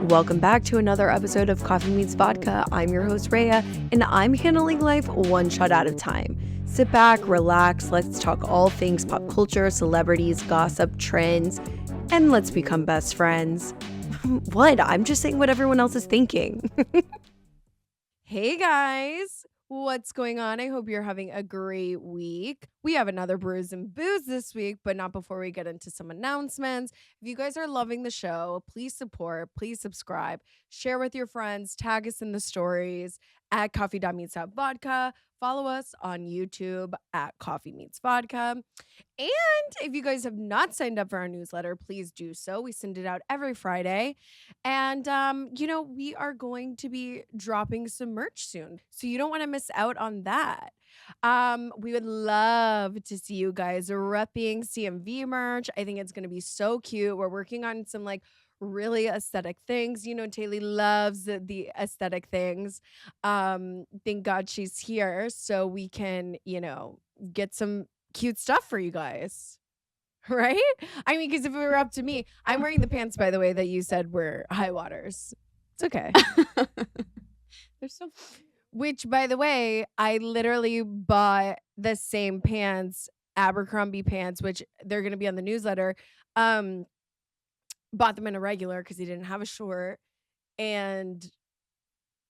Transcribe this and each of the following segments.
Welcome back to another episode of Coffee Meets Vodka. I'm your host, Raya, and I'm handling life one shot at a time. Sit back, relax, let's talk all things pop culture, celebrities, gossip, trends, and let's become best friends. What? I'm just saying what everyone else is thinking. Hey guys, what's going on? I hope you're having a great week. We have another Brews and Booze this week, but not before we get into some announcements. If you guys are loving the show, please support, please subscribe, share with your friends, tag us in the stories at coffee.meets.vodka. Follow us on YouTube at Coffee Meets Vodka. And if you guys have not signed up for our newsletter, please do so. We send it out every Friday. And, we are going to be dropping some merch soon. So you don't want to miss out on that. We would love to see you guys repping CMV merch. I think it's going to be so cute. We're working on some really aesthetic things. Taylea loves the aesthetic things. Thank God she's here so we can, get some cute stuff for you guys. Right? I mean, because if it were up to me, I'm wearing the pants, by the way, that you said were high waters. It's okay. They're so. Which, by the way, I literally bought the same pants, Abercrombie pants, which they're going to be on the newsletter. Bought them in a regular because he didn't have a short, and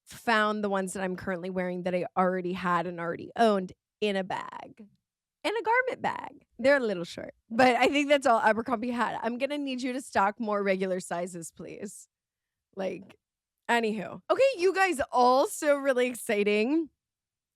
found the ones that I'm currently wearing that I already had and already owned in a bag. In a garment bag. They're a little short, but I think that's all Abercrombie had. I'm going to need you to stock more regular sizes, please. Anywho. Okay, you guys, also really exciting.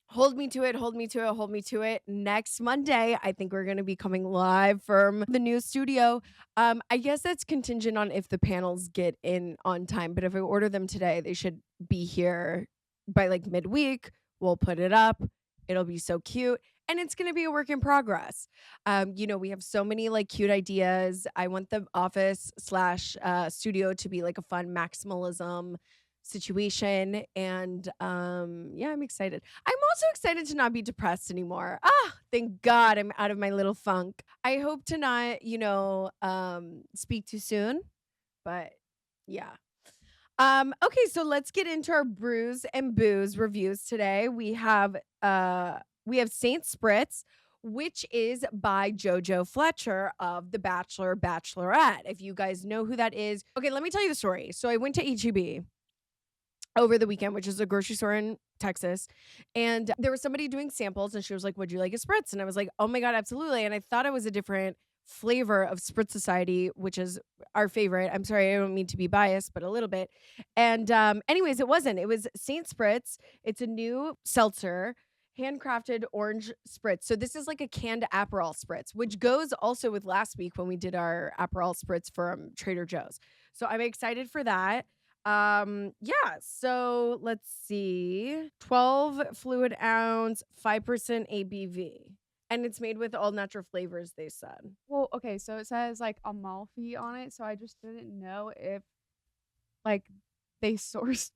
Hold me to it. Next Monday, I think we're going to be coming live from the new studio. I guess that's contingent on if the panels get in on time, but if I order them today, they should be here by midweek. We'll put it up. It'll be so cute. And it's going to be a work in progress. We have so many cute ideas. I want the office / studio to be a fun maximalism situation. And I'm excited. I'm also excited to not be depressed anymore. Thank God I'm out of my little funk. I hope to not, speak too soon. But yeah. Okay, so let's get into our Brews and Booze reviews today. We have Saint Spritz, which is by JoJo Fletcher of The Bachelor, Bachelorette. If you guys know who that is. Okay, let me tell you the story. So I went to HEB over the weekend, which is a grocery store in Texas. And there was somebody doing samples and she was like, would you like a spritz? And I was like, oh my God, absolutely. And I thought it was a different flavor of Spritz Society, which is our favorite. I'm sorry, I don't mean to be biased, but a little bit. And anyways, it wasn't. It was Saint Spritz. It's a new seltzer, handcrafted orange spritz. So this is like a canned Aperol spritz, which goes also with last week when we did our Aperol spritz from Trader Joe's. So I'm excited for that. So let's see. 12 fluid ounce, 5% ABV. And it's made with all natural flavors, they said. Well, okay, so it says Amalfi on it, so I just didn't know if they sourced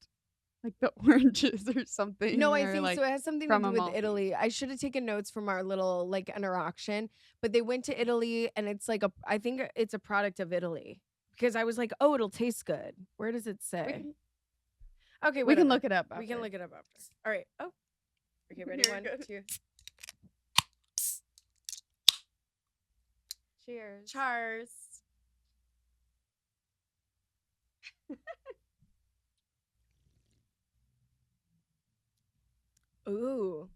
the oranges or something. No, I think so. It has something to do with Amalfi. Italy. I should have taken notes from our little interaction, but they went to Italy and it's I think it's a product of Italy. Because I was like, oh, it'll taste good. Where does it say? Okay, we can look it up after. We can look it up after. All right. Oh. Okay, ready? 1, 2. Cheers. Cheers. Ooh.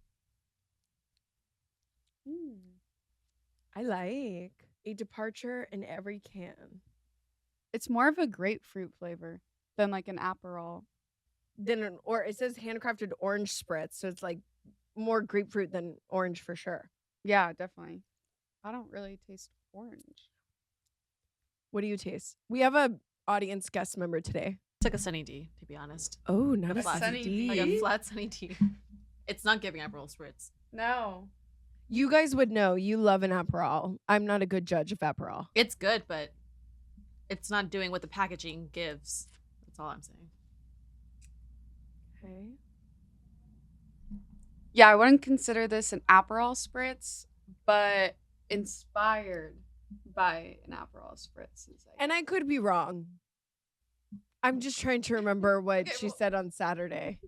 I like a departure in every can. It's more of a grapefruit flavor than an Aperol. Or it says handcrafted orange spritz, so it's more grapefruit than orange for sure. Yeah, definitely. I don't really taste orange. What do you taste? We have a audience guest member today. It's like a Sunny D, to be honest. Oh, not a flat Sunny D. Like a flat Sunny D. It's not giving Aperol spritz. No. You guys would know. You love an Aperol. I'm not a good judge of Aperol. It's good, but it's not doing what the packaging gives. That's all I'm saying. Okay. Yeah, I wouldn't consider this an Aperol spritz, but inspired by an Aperol spritz. And I could be wrong. I'm just trying to remember what Okay, she well- said on Saturday.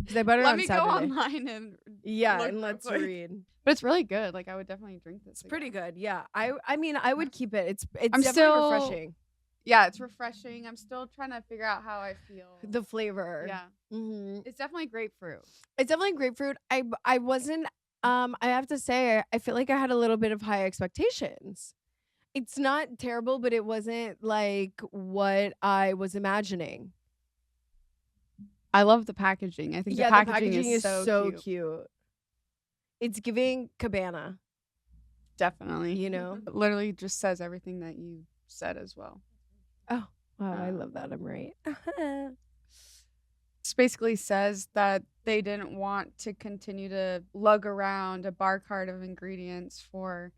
Because I bought it Let on me Saturday. go online and Yeah, look and real let's quick. read. But it's really good. Like I would definitely drink this. It's pretty again. good. Yeah. I mean, I would keep it. It's I'm definitely still- refreshing. Yeah, it's refreshing. I'm still trying to figure out how I feel. The flavor. Yeah, hmm it's definitely grapefruit. It's definitely grapefruit. I wasn't I have to say I feel like I had a little bit of high expectations. It's not terrible, but it wasn't like what I was imagining. I love the packaging. I think Yeah, the packaging is so cute. It's giving Cabana, Definitely. you know? It literally just says everything that you said as well. Wow, I love that. I'm right. This basically says that they didn't want to continue to lug around a bar cart of ingredients for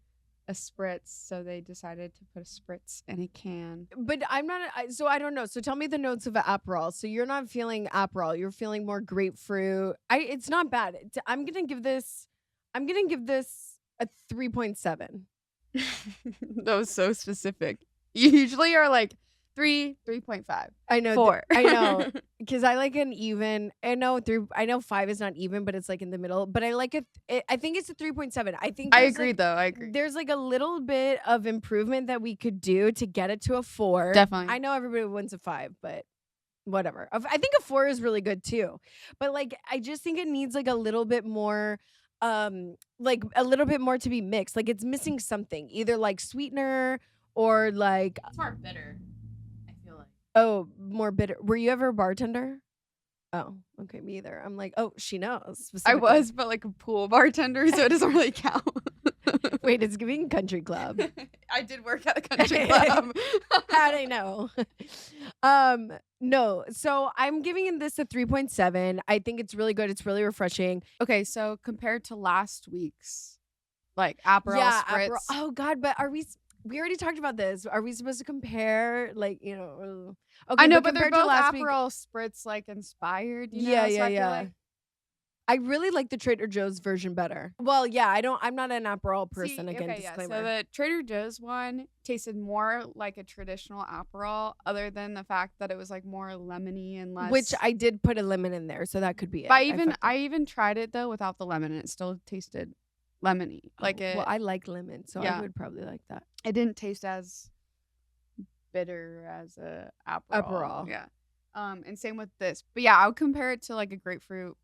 a spritz, so they decided to put a spritz in a can. But I'm not. So I don't know. So tell me the notes of an Aperol. So you're not feeling Aperol. You're feeling more grapefruit. It's not bad. I'm gonna give this a 3.7. That was so specific. You usually are like 3.5. I know. 4. I know. Because I like an even. I know 5 is not even, but it's like in the middle. But I like it. I think it's a 3.7. I think I there's, agree, like, though. I agree. There's like a little bit of improvement that we could do to get it to a 4. Definitely. I know everybody wants a 5, but whatever. I think a 4 is really good too. But like I just think it needs like a little bit more like a little bit more to be mixed. Like it's missing something. Either like sweetener or like It's more bitter, I feel like. more bitter. Were you ever a bartender? Oh, okay, me either. I'm like, oh, she knows. I specifically. was, but like a pool bartender, so it doesn't really count. Wait, it's giving country club. I did work at a country club. How'd I know? No. So I'm giving this a 3.7. I think it's really good. It's really refreshing. Okay, so compared to last week's, like Aperol Spritz. Aperol. Oh God, but we already talked about this. Are we supposed to compare, like, you know? Okay, I know, but they're compared to both last week- Aperol Spritz like inspired. You know? Yeah, So yeah, I feel yeah. like- I really like the Trader Joe's version better. Well, yeah, I'm not an Aperol person. See, Again, okay, yeah. disclaimer. So the Trader Joe's one tasted more like a traditional Aperol, other than the fact that it was like more lemony and less. Which I did put a lemon in there, so that could be it. But fucked up. I even tried it though without the lemon, and it still tasted lemony. Like it. Well, I like lemon, so Yeah. I would probably like that. It didn't taste as bitter as a Aperol. Yeah. And same with this. But yeah, I would compare it to like a grapefruit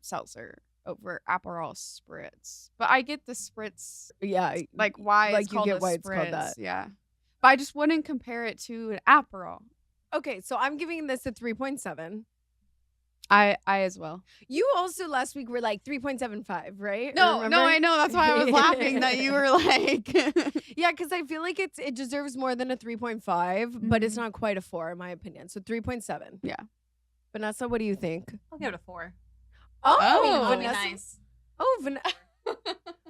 seltzer over Aperol Spritz. But I get the Spritz, Yeah, like why like it's you called get a why it's called Spritz. that. Yeah. But I just wouldn't compare it to an Aperol. Okay, so I'm giving this a 3.7. I as well. You also last week were like 3.75, right? No, Remember? I know. That's why I was laughing that you were like Yeah, because I feel like it deserves more than a 3.5, but it's Mhm. not quite a 4 in my opinion. So 3.7. Yeah. Vanessa, what do you think? I'll give it a 4. Oh, Oh. That'd be Vanessa. nice. Oh,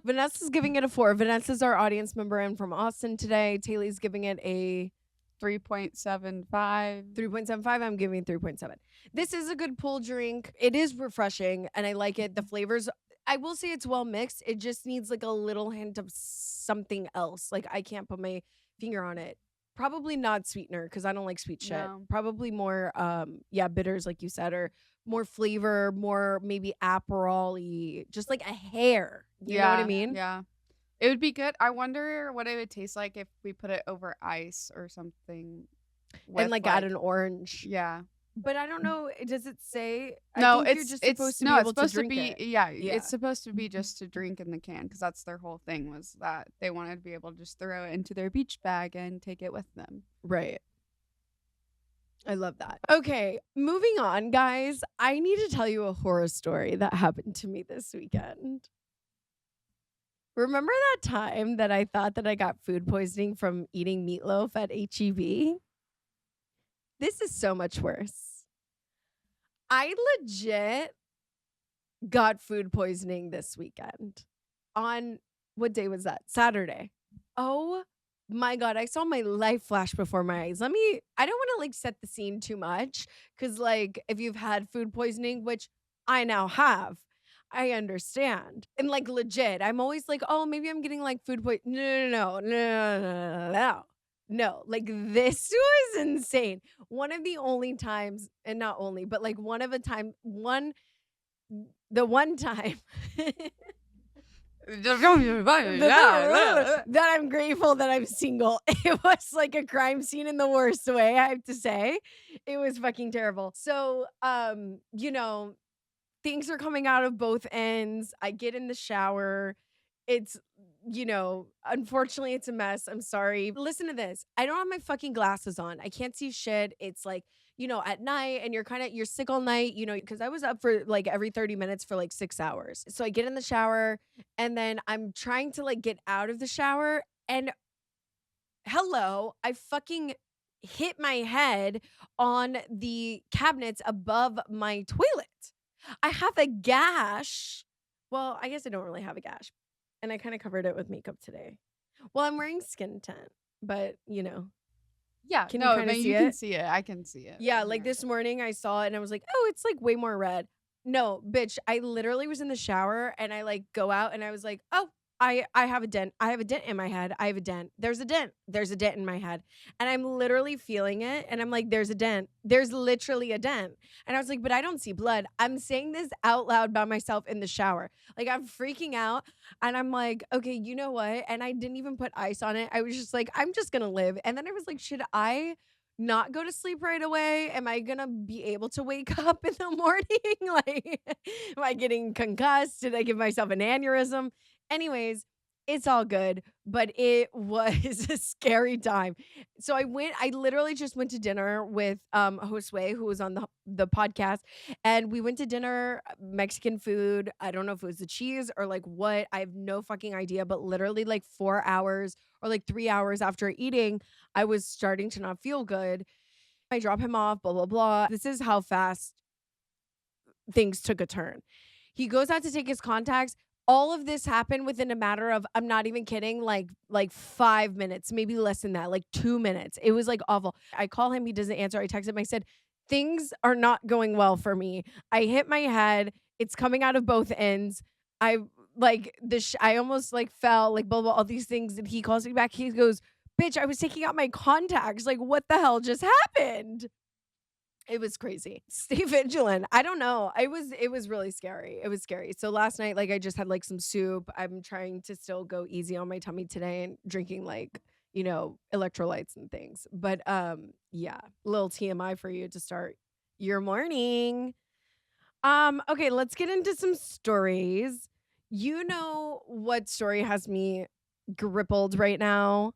Vanessa's giving it a 4. Vanessa's our audience member and from Austin today. Taylor's giving it a 3.75. 3.75. I'm giving 3.7. This is a good pool drink. It is refreshing and I like it. The flavors, I will say it's well mixed. It just needs like a little hint of something else. Like I can't put my finger on it. Probably not sweetener because I don't like sweet shit. No. Probably more bitters like you said, or more flavor, more maybe Aperol-y, just like a hair. You know what I mean? Yeah. It would be good. I wonder what it would taste like if we put it over ice or something. And with, like add an orange. Yeah. But I don't know. Does it say? No, I think it's you're just supposed to be no, able it's supposed to drink it. yeah, Yeah. it's supposed to be just to drink in the can because that's their whole thing was that they wanted to be able to just throw it into their beach bag and take it with them. Right. I love that. Okay, moving on, guys. I need to tell you a horror story that happened to me this weekend. Remember that time that I thought that I got food poisoning from eating meatloaf at HEB? This is so much worse. I legit got food poisoning this weekend. On what day was that? Saturday. Oh my God, I saw my life flash before my eyes. I don't want to like set the scene too much because like if you've had food poisoning, which I now have, I understand. And like legit, I'm always like, oh, maybe I'm getting like food poisoning. No. No, like this was insane. One of the only times, and not only, but like the one time that I'm grateful that I'm single. It was like a crime scene in the worst way, I have to say. It was fucking terrible. So, things are coming out of both ends. I get in the shower. It's, unfortunately, it's a mess. I'm sorry. Listen to this. I don't have my fucking glasses on. I can't see shit. It's like, at night and you're sick all night, because I was up for like every 30 minutes for like 6 hours. So I get in the shower and then I'm trying to like get out of the shower and hello, I fucking hit my head on the cabinets above my toilet. I have a gash. Well, I guess I don't really have a gash. And I kind of covered it with makeup today. Well, I'm wearing skin tint, but Yeah, can no, you kind of see can it? see it. I can see it. Yeah, like this morning I saw it and I was like, oh, it's like way more red. No, bitch, I literally was in the shower and I like go out and I was like, oh, I have a dent. I have a dent in my head. I have a dent. There's a dent. There's a dent in my head. And I'm literally feeling it. And I'm like, there's a dent. There's literally a dent. And I was like, but I don't see blood. I'm saying this out loud by myself in the shower. Like I'm freaking out. And I'm like, okay, you know what? And I didn't even put ice on it. I was just like, I'm just going to live. And then I was like, should I not go to sleep right away? Am I gonna be able to wake up in the morning? Like, am I getting concussed? Did I give myself an aneurysm? Anyways, it's all good, but it was a scary time. So I literally just went to dinner with Josue, who was on the podcast, and we went to dinner, Mexican food. I don't know if it was the cheese or like what. I have no fucking idea, but literally like 4 hours or like 3 hours after eating, I was starting to not feel good. I drop him off, blah, blah, blah. This is how fast things took a turn. He goes out to take his contacts. All of this happened within a matter of, I'm not even kidding, like 5 minutes, maybe less than that, like 2 minutes. It was like awful. I call him, he doesn't answer. I text him, I said, things are not going well for me. I hit my head. It's coming out of both ends. I I almost like fell, like blah, blah, all these things. And he calls me back. He goes, bitch, I was taking out my contacts. Like, what the hell just happened? It was crazy. Stay vigilant. I don't know. It was really scary. It was scary. So last night, like I just had like some soup. I'm trying to still go easy on my tummy today and drinking like, electrolytes and things. But yeah, little TMI for you to start your morning. Okay, let's get into some stories. You know what story has me grappled right now?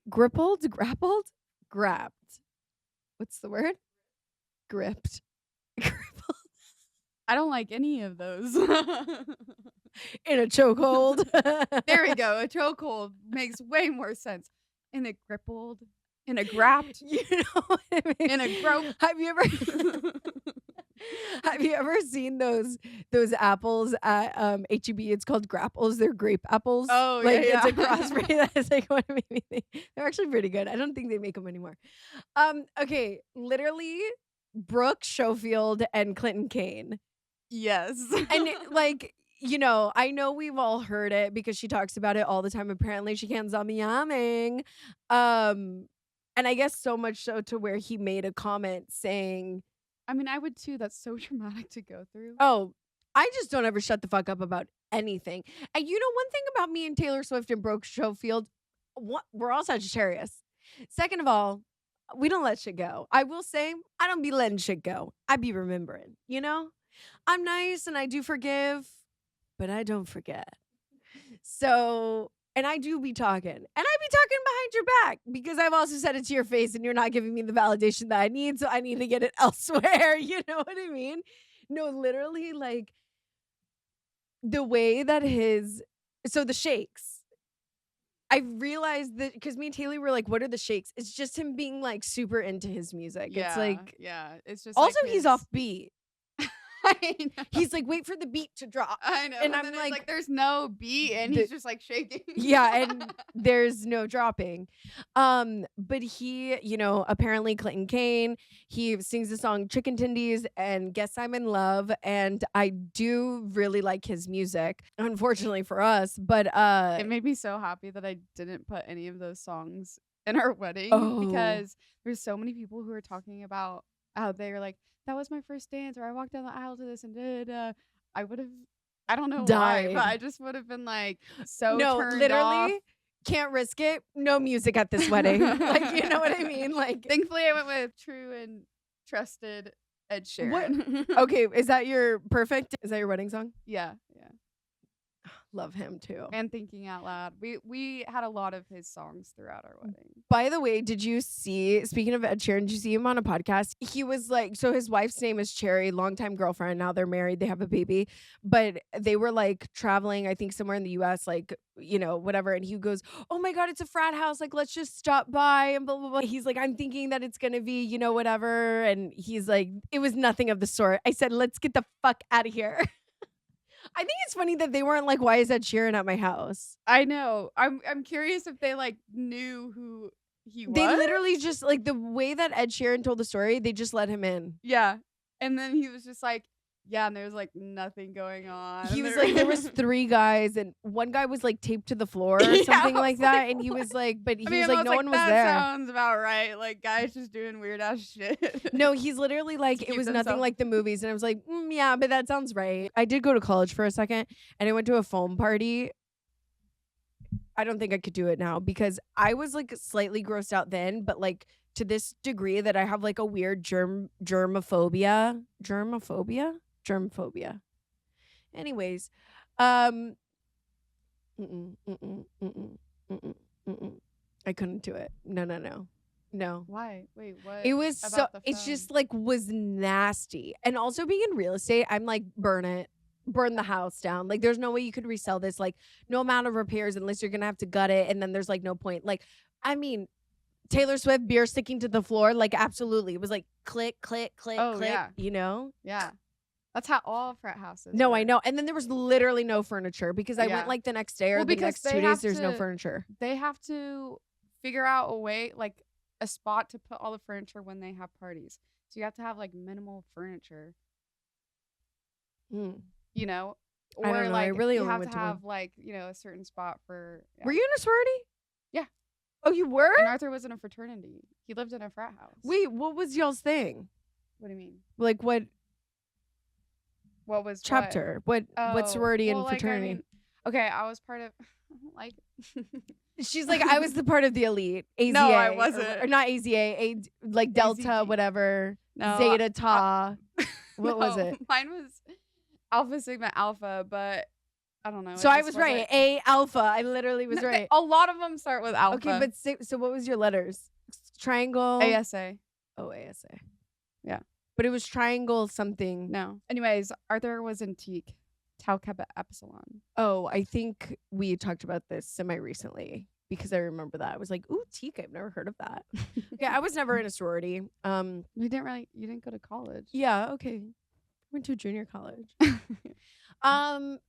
Grappled? Grappled? Grabbed. What's the word? Gripped. I don't like any of those. In a chokehold. There we go. A chokehold makes way more sense. In a grippled. In a grabbed. You know what I mean? In a grope. Have you ever seen those apples at H-E-B? It's called grapples. They're grape apples. Oh, like yeah. It's a crossbreed. That's like what made me think. They're actually pretty good. I don't think they make them anymore. Okay, literally Brooke Schofield and Clinton Kane. Yes. And like, I know we've all heard it because she talks about it all the time. Apparently she can't stop yamming. And I guess so much so to where he made a comment saying, I mean, I would too. That's so traumatic to go through. oh, I just don't ever shut the fuck up about anything. And one thing about me and Taylor Swift and Brooke Schofield, we're all Sagittarius. Second of all, we don't let shit go. I will say, I don't be letting shit go. I be remembering, I'm nice and I do forgive, but I don't forget. So, and I do be talking. And I be talking behind your back because I've also said it to your face and you're not giving me the validation that I need. So I need to get it elsewhere. You know what I mean? No, literally, like the way that the shakes. I realized that because me and Taylor were like, what are the shakes? It's just him being like super into his music. Yeah, it's like, yeah. It's just also like he's offbeat. I know. He's like, wait for the beat to drop. I know. And And I'm then it's like, there's no beat and he's just like shaking. yeah, and there's no dropping. But he, apparently Clinton Kane, he sings the song Chicken Tendies and Guess I'm in Love. And I do really like his music, unfortunately for us. But it made me so happy that I didn't put any of those songs in our wedding because there's so many people who are talking about how they're like, that was my first dance, or I walked down the aisle to this and I would have, I don't know why, but I just would have been like so turned literally off. Can't risk it. No music at this wedding. Like, you know what I mean? Like, thankfully I went with true and trusted Ed Sheeran. Okay, is that your perfect? Is that your wedding song? Yeah. Love him too. And Thinking Out Loud. We had a lot of his songs throughout our wedding. By the way, did you see, speaking of Ed Sheeran, did you see him on a podcast? He was like, so his wife's name is Cherry, longtime girlfriend. Now they're married. They have a baby. But they were like traveling, I think somewhere in the US, like, you know, whatever. And he goes, oh my God, it's a frat house. Like, let's just stop by and blah, blah, blah. He's like, I'm thinking that it's going to be, you know, whatever. And he's like, it was nothing of the sort. I said, let's get the fuck out of here. I think it's funny that they weren't like, why is Ed Sheeran at my house? I know. I'm curious if they like knew who he was. They literally just like the way that Ed Sheeran told the story, they just let him in. Yeah. And then he was just like, yeah, and there was like nothing going on. He was like, there was 3 guys and one guy was like taped to the floor or something like that. And he was like, but he was like, no one was there. That sounds about right. Like guys just doing weird ass shit. No, he's literally like, it was nothing like the movies. And I was like, yeah, but that sounds right. I did go to college for a second and I went to a foam party. I don't think I could do it now because I was like slightly grossed out then, but like to this degree that I have like a weird germophobia. Anyways, I couldn't do it. No. Why? Wait, what? It was so, it's just like was nasty. And also being in real estate, I'm like, burn the house down. Like there's no way you could resell this. Like no amount of repairs unless you're going to have to gut it. And then there's like no point. Like, I mean, Taylor Swift beer sticking to the floor. Like absolutely. It was like click, click, click, click, yeah. You know? Yeah. That's how all frat houses No, work. I know. And then there was literally no furniture because I went like the next day or the next 2 days, there's no furniture. They have to figure out a way, like a spot to put all the furniture when they have parties. So you have to have like minimal furniture. You know? Or I don't know. like I really you only have went to to have like, you know, a certain spot for Were you in a sorority? Yeah. Oh, you were? And Arthur was in a fraternity. He lived in a frat house. Wait, what was y'all's thing? What do you mean? Like what was chapter? What sorority and fraternity? Like, I mean, okay, I was part of like she's like, I was the part of the elite. AZA. No, I wasn't. Or not AZA, like Delta, AZG. whatever. No, Zeta Tau. What was it? Mine was Alpha Sigma Alpha, but I don't know. So I was right. A Alpha. I literally was right. A lot of them start with Alpha. Okay, but so what was your letters? Triangle. ASA. Oh, ASA. Yeah. But it was triangle something. No. Anyways, Arthur was in Teak. Tau Kappa Epsilon. Oh, I think we talked about this semi-recently because I remember that. I was like, ooh, Teak, I've never heard of that. Okay, I was never in a sorority. You didn't go to college. Yeah, okay. Went to junior college.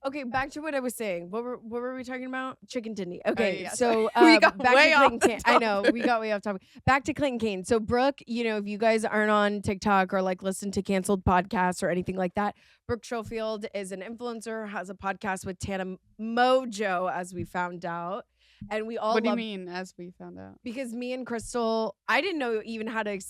Okay, back to what I was saying. What were we talking about? Chicken Tindy. Okay, yeah, so we got back way to off Clinton the Kane. I know, we got way off topic. Back to Clinton Kane. So Brooke, you know, if you guys aren't on TikTok or like listen to canceled podcasts or anything like that, Brooke Schofield is an influencer, has a podcast with Tana Mojo, as we found out. And we all What do you mean, as we found out? Because me and Crystal, I didn't know even how to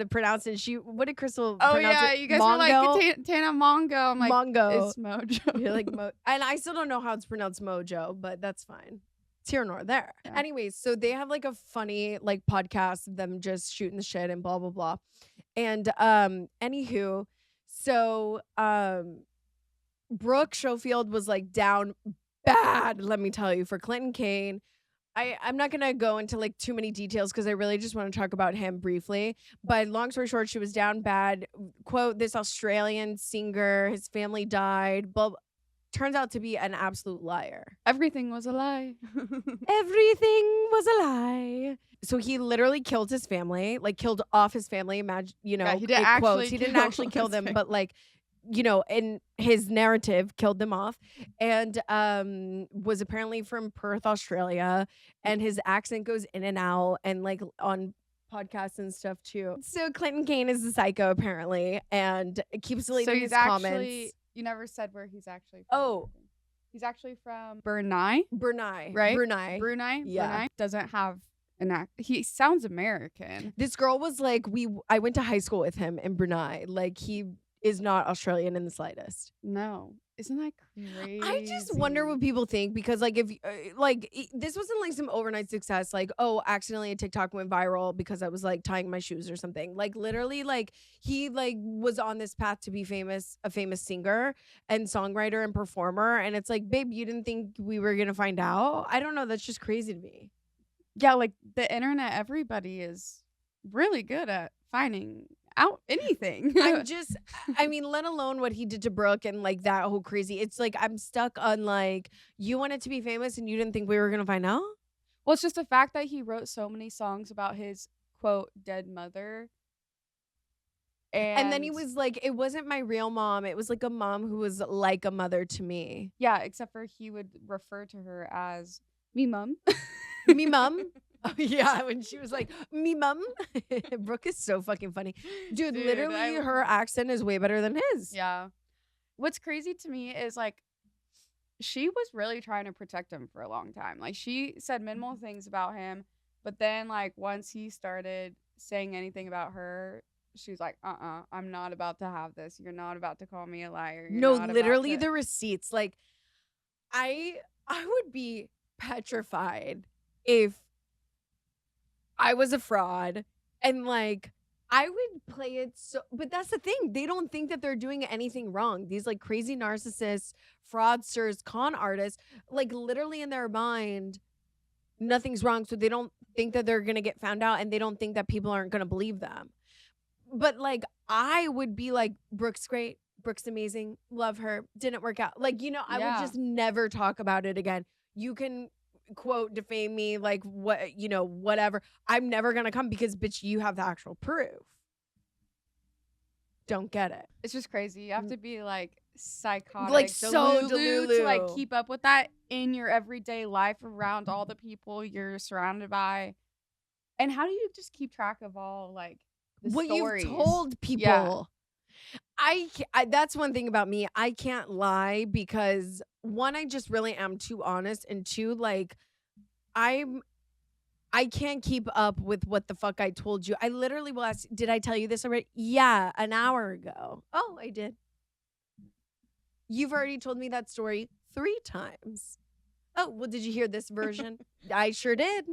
pronounce it. What did Crystal Oh pronounce yeah, it? you guys Mongo? were like Tana Mongo. I'm like, Mongo. it's Mojo. You're like and I still don't know how it's pronounced Mojo, but that's fine. It's here nor there. Yeah. Anyways, so they have like a funny like podcast of them just shooting the shit and blah blah blah. And anywho, so Brooke Schofield was like down bad, let me tell you, for Clinton Kane. I'm not going to go into like too many details because I really just want to talk about him briefly. But long story short, she was down bad. Quote, this Australian singer, his family died. But turns out to be an absolute liar. Everything was a lie. Everything was a lie. So he literally killed his family, like killed off his family. Imagine, you know, Yeah, he didn't actually kill them, but like, you know, in his narrative, killed them off, and was apparently from Perth, Australia, and his accent goes in and out, and like on podcasts and stuff too. So Clinton Kane is a psycho apparently, and keeps deleting his comments. You never said where he's actually from. Oh. He's actually from Brunei. Brunei, Right? Brunei. Brunei. Yeah. Brunei doesn't have He sounds American. This girl was like, I went to high school with him in Brunei. Like, he is not Australian in the slightest. No. Isn't that crazy? I just wonder what people think, because like, if this wasn't like some overnight success, like, oh, accidentally a TikTok went viral because I was like tying my shoes or something. Like, literally, like, he like was on this path to be famous, a famous singer and songwriter and performer, and it's like, babe, you didn't think we were gonna find out? I don't know, that's just crazy to me. Yeah, like the internet, everybody is really good at finding out anything. I mean, let alone what he did to Brooke and like that whole crazy. It's like, I'm stuck on like, you wanted to be famous and you didn't think we were gonna find out? Well, it's just the fact that he wrote so many songs about his quote dead mother. And then he was like, it wasn't my real mom. It was like a mom who was like a mother to me. Yeah, except for he would refer to her as me mum. Me mum. Oh, yeah, when she was like, me mum. Brooke is so fucking funny. Dude, literally, her accent is way better than his. Yeah. What's crazy to me is, like, she was really trying to protect him for a long time. Like, she said minimal things about him, but then, like, once he started saying anything about her, she's like, I'm not about to have this. You're not about to call me a liar. No, literally the receipts. Like, I would be petrified if I was a fraud and like I would play it so, but that's the thing. They don't think that they're doing anything wrong. These like crazy narcissists, fraudsters, con artists, like literally in their mind, nothing's wrong. So they don't think that they're going to get found out, and they don't think that people aren't going to believe them. But like, I would be like, Brooke's great. Brooke's amazing. Love her. Didn't work out. Like, you know, I would just never talk about it again. You can quote defame me, like what, you know, whatever. I'm never gonna come because bitch, you have the actual proof. Don't get it. It's just crazy. You have to be like psychotic, like so delulu to like keep up with that in your everyday life around all the people you're surrounded by. And how do you just keep track of all like the what stories you've told people? Yeah. I that's one thing about me. I can't lie because one, I just really am too honest, and two, like I can't keep up with what the fuck I told you. I literally will ask, did I tell you this already? Yeah, an hour ago. Oh, I did. You've already told me that story 3 times. Oh, well, did you hear this version? I sure did.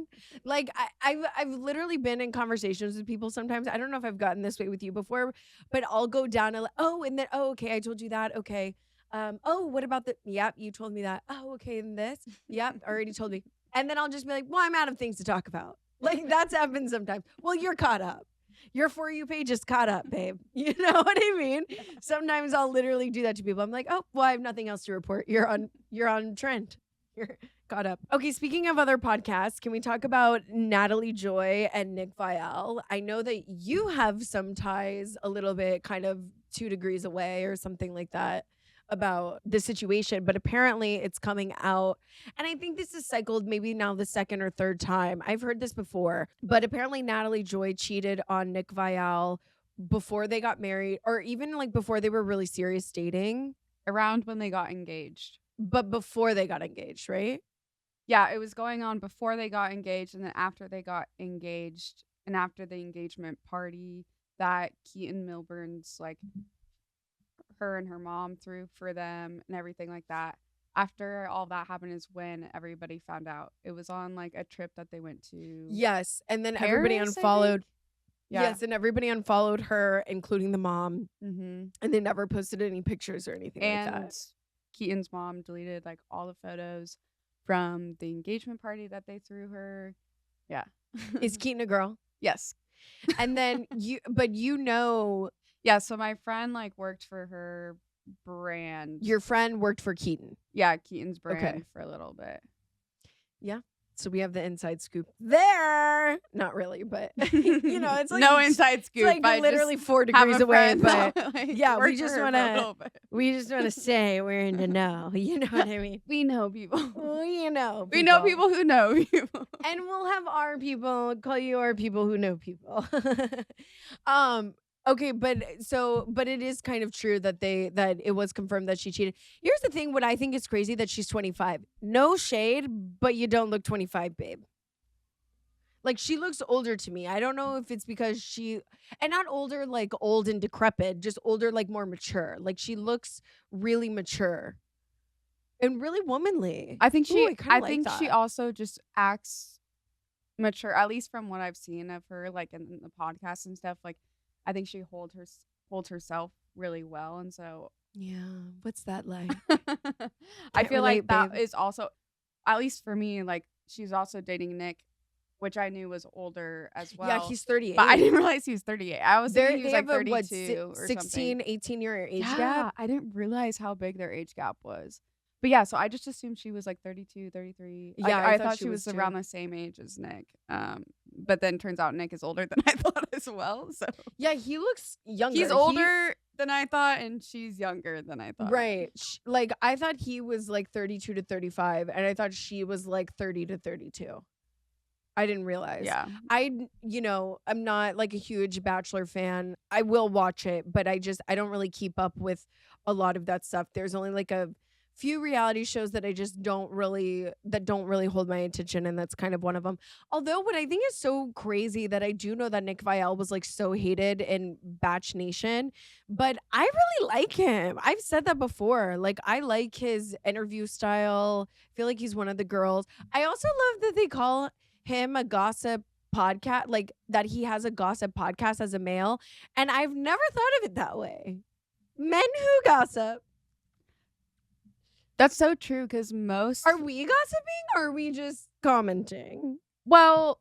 Like, I've literally been in conversations with people sometimes. I don't know if I've gotten this way with you before, but I'll go down and okay, I told you that. Okay. Oh, what about the, yep, you told me that. Oh, okay, and this? Yep, already told me. And then I'll just be like, well, I'm out of things to talk about. Like, that's happened sometimes. Well, you're caught up. Your For You page is caught up, babe. You know what I mean? Sometimes I'll literally do that to people. I'm like, oh, well, I have nothing else to report. You're on trend. You're caught up. Okay, speaking of other podcasts, can we talk about Natalie Joy and Nick Viall? I know that you have some ties a little bit kind of 2 degrees away or something like that about the situation, but apparently it's coming out. And I think this is cycled maybe now the 2nd or 3rd time. I've heard this before, but apparently Natalie Joy cheated on Nick Viall before they got married, or even like before they were really serious dating. Around when they got engaged. But before they got engaged, right? Yeah, it was going on before they got engaged, and then after they got engaged, and after the engagement party that Keaton Milburn's like her and her mom threw for them and everything like that. After all that happened is when everybody found out. It was on like a trip that they went to. Yes, and then everybody unfollowed. Yeah. Yes, and everybody unfollowed her, including the mom. Mm-hmm. And they never posted any pictures or anything like that. Keaton's mom deleted like all the photos from the engagement party that they threw her. Yeah. Is Keaton a girl? Yes. And then yeah, so my friend like worked for her brand. Your friend worked for Keaton? Yeah, Keaton's brand for a little bit. Yeah. So we have the inside scoop there. Not really, but you know, it's like no inside scoop. It's like literally 4 degrees away. But like, yeah, we just want to say we're in the know. You know what I mean? We know people. We know people who know people. And we'll have our people call you our people who know people. Okay, but it is kind of true that it was confirmed that she cheated. Here's the thing, what I think is crazy, that she's 25. No shade, but you don't look 25, babe. Like, she looks older to me. I don't know if it's because and not older like old and decrepit, just older like more mature. Like, she looks really mature and really womanly. I think Ooh, I kinda I like think she that. also just acts mature, at least from what I've seen of her, like in the podcast and stuff. Like, I think she holds herself really well, and so Yeah. What's that like? I Can't feel like relate, that babe. is also, at least for me, like she's also dating Nick, which I knew was older as Yeah, well. he's But I 38. didn't realize he was 38. I was thinking he was They like have a, what, 32 or 16, something. 18-year age Yeah, gap? I didn't realize how big their age gap was. But yeah, so I just assumed she was like 32, 33. Yeah, I I thought thought she she was was too. around the same age as Nick. But then turns out Nick is older than I thought as well. So Yeah, he looks younger. he's older than I thought, and she's younger than I thought. Right. Like, I thought he was like 32 to 35, and I thought she was like 30 to 32. I didn't realize. Yeah. I'm not like a huge Bachelor fan. I will watch it, but I don't really keep up with a lot of that stuff. There's only like a few reality shows that I just don't really hold my attention, and that's kind of one of them. Although what I think is so crazy that I do know that Nick Viall was like so hated in Batch Nation, but I really like him. I've said that before. Like, I like his interview style. I feel like he's one of the girls. I also love that they call him a gossip podcast, like that he has a gossip podcast as a male, and I've never thought of it that way. Men who gossip. That's so true, because most Are we gossiping or are we just commenting? well,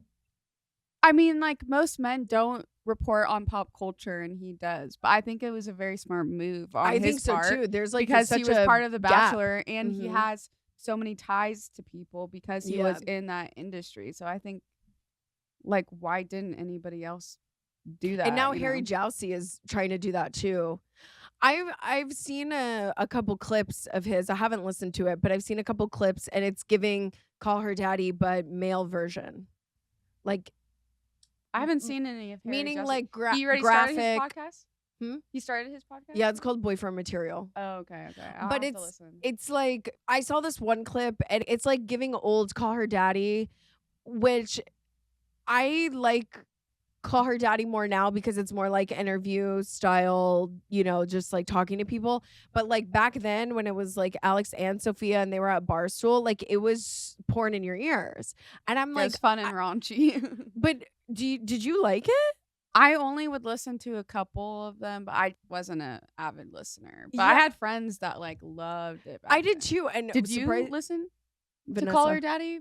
I mean, like most men don't report on pop culture, and he does. But I think it was a very smart move on I his think so part, too. There's like because he such was a part of The gap. Bachelor, and he Mhm. has so many ties to people because he Yeah. was in that industry. So I think, like, why didn't anybody else do that? And now you Harry know? Jousey is trying to do that too. I've seen a couple clips of his. I haven't listened to it, but I've seen a couple clips, and it's giving Call Her Daddy but male version. Like, I haven't seen any of Harry meaning Jousey. like He already started his graphic. podcast. He started his podcast. Yeah, it's called Boyfriend Material. Oh, okay. I'll But have to listen. it's like, I saw this one clip, and it's like giving old Call Her Daddy, which I like Call Her Daddy more now because it's more like interview style, just like talking to people. But like back then when it was like Alex and Sophia and they were at Barstool, like it was porn in your ears. And I'm It like, was fun and raunchy. but did you like it? I only would listen to a couple of them, but I wasn't an avid listener. But I Yeah. had friends that like loved it. I did too. And Did you listen to Vanessa? Call Her Daddy?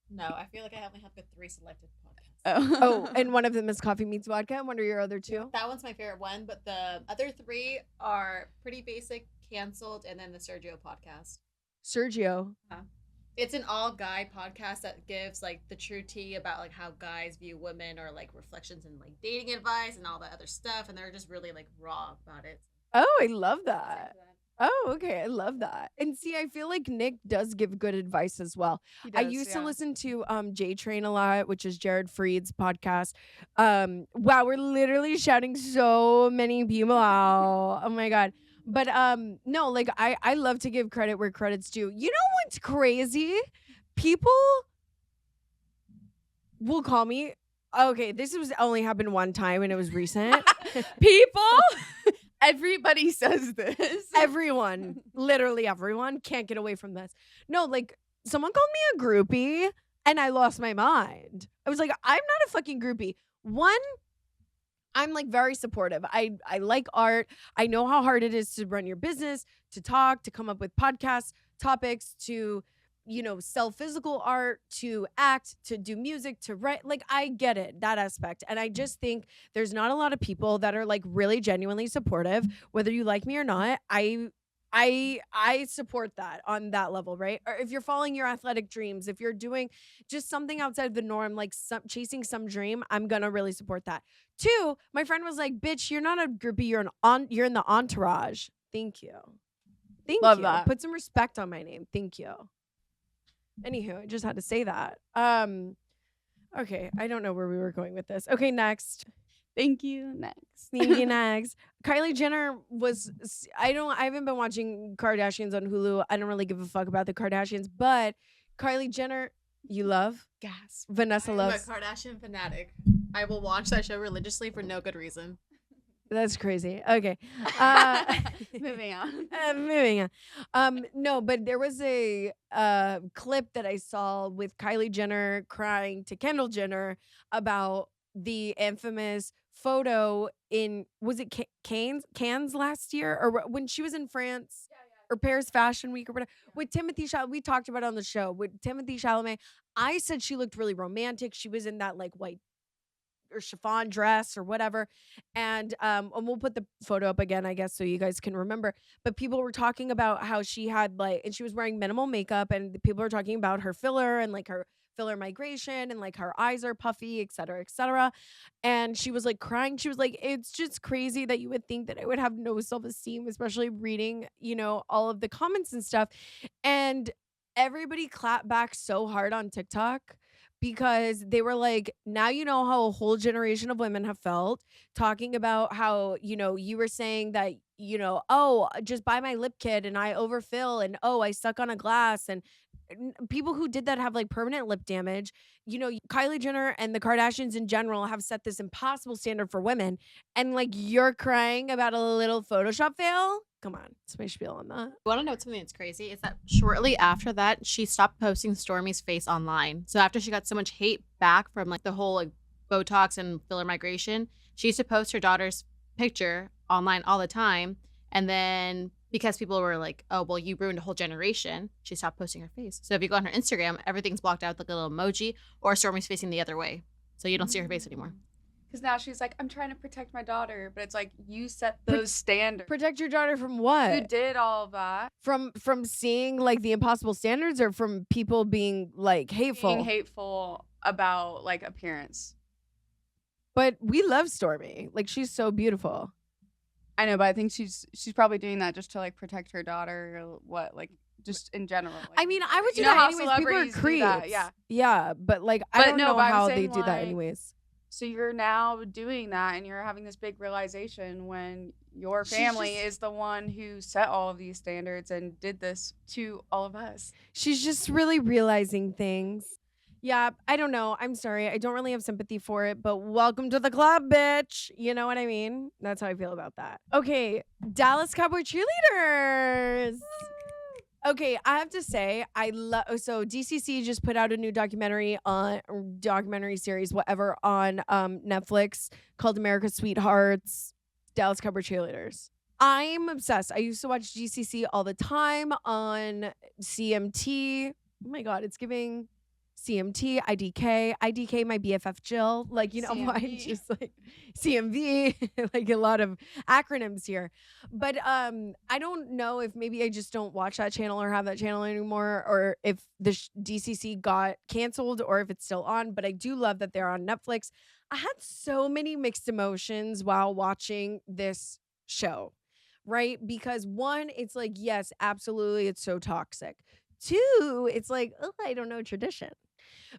No, I feel like I only have 3 selected podcasts. Oh, and one of them is Coffee Meets Vodka. What are your other two? That one's my favorite one, but the other 3 are pretty basic, canceled, and then the Sergio podcast. Sergio. It's an all guy podcast that gives like the true tea about like how guys view women, or like reflections and like dating advice and all that other stuff, and they're just really like raw about it. Oh, I love that. Oh, okay. I love that. And see, I feel like Nick does give good advice as well. He I does, used to yeah. listen to J Train a lot, which is Jared Freed's podcast. Wow, we're literally shouting so many people out. Oh my God. But no, like I love to give credit where credit's due. You know what's crazy? People will call me. Okay, this was only happened one time and it was recent. People, everybody says this. Everyone, literally everyone can't get away from this. No, like someone called me a groupie and I lost my mind. I was like, I'm not a fucking groupie. One, I'm like very supportive. I like art. I know how hard it is to run your business, to talk, to come up with podcast topics, to sell physical art, to act, to do music, to write. Like, I get it, that aspect. And I just think there's not a lot of people that are like really genuinely supportive, whether you like me or not. I support that on that level, right? Or if you're following your athletic dreams, if you're doing just something outside of the norm, like chasing some dream, I'm gonna really support that. 2, my friend was like, "Bitch, you're not a groupie. You're in the entourage." Thank you. Love that. Put some respect on my name. Thank you. Anywho, I just had to say that. Okay, I don't know where we were going with this. Okay, next. Thank you. Next. Thank you, next. Kylie Jenner was. I haven't been watching Kardashians on Hulu. I don't really give a fuck about the Kardashians, but Kylie Jenner. You love? Gas. Vanessa I'm loves. a Kardashian fanatic. I will watch that show religiously for no good reason. That's crazy. Okay. Moving on. Moving on. No, but there was a clip that I saw with Kylie Jenner crying to Kendall Jenner about the infamous photo in, was it Cannes last year, or when she was in France, or Paris Fashion Week or whatever, with Timothy Chalamet. We talked about it on the show with Timothy Chalamet. I said she looked really romantic. She was in that like white or chiffon dress or whatever. And we'll put the photo up again, I guess, so you guys can remember. But people were talking about how she had like, and she was wearing minimal makeup, and the people were talking about her filler and like her filler migration, and like her eyes are puffy, et cetera, et cetera. And she was like crying. She was like, it's just crazy that you would think that I would have no self-esteem, especially reading, all of the comments and stuff. And everybody clapped back so hard on TikTok, because they were like, now you know how a whole generation of women have felt, talking about how, you were saying that, oh, just buy my lip kit and I overfill, and oh, I suck on a glass, and people who did that have like permanent lip damage. Kylie Jenner and the Kardashians in general have set this impossible standard for women, and like you're crying about a little Photoshop fail. Come on, it's my spiel on that. You want to know something that's crazy? Is that shortly after that, she stopped posting Stormi's face online. So after she got so much hate back from like the whole like Botox and filler migration, she used to post her daughter's picture online all the time. And then because people were like, oh, well, you ruined a whole generation, she stopped posting her face. So if you go on her Instagram, everything's blocked out with like a little emoji, or Stormi's facing the other way. So you don't see her face anymore. Because now she's like, I'm trying to protect my daughter, but it's like, you set those standards. Protect your daughter from what? You did all of that. From seeing like the impossible standards, or from people being like hateful? Being hateful about like appearance. But we love Stormi. Like, she's so beautiful. I know, but I think she's probably doing that just to like protect her daughter, or what, like just in general. Like, I mean, I would do know that how anyways. People are celebrities do creeps. that, yeah. Yeah, but like I don't know but I'm how they saying, do that like, anyways. So you're now doing that, and you're having this big realization when your family is the one who set all of these standards and did this to all of us. She's just really realizing things. Yeah, I don't know. I'm sorry. I don't really have sympathy for it, but welcome to the club, bitch. You know what I mean? That's how I feel about that. Okay, Dallas Cowboys Cheerleaders. Okay, I have to say, so DCC just put out a new documentary series, whatever, on Netflix called America's Sweethearts, Dallas Cowboys Cheerleaders. I'm obsessed. I used to watch DCC all the time on CMT. Oh my God, it's giving CMT, IDK, my BFF Jill. Like, I'm just like CMV, like a lot of acronyms here. But I don't know if maybe I just don't watch that channel or have that channel anymore, or if the DCC got canceled, or if it's still on. But I do love that they're on Netflix. I had so many mixed emotions while watching this show, right? Because one, it's like, yes, absolutely, it's so toxic. Two, it's like, oh, I don't know, tradition.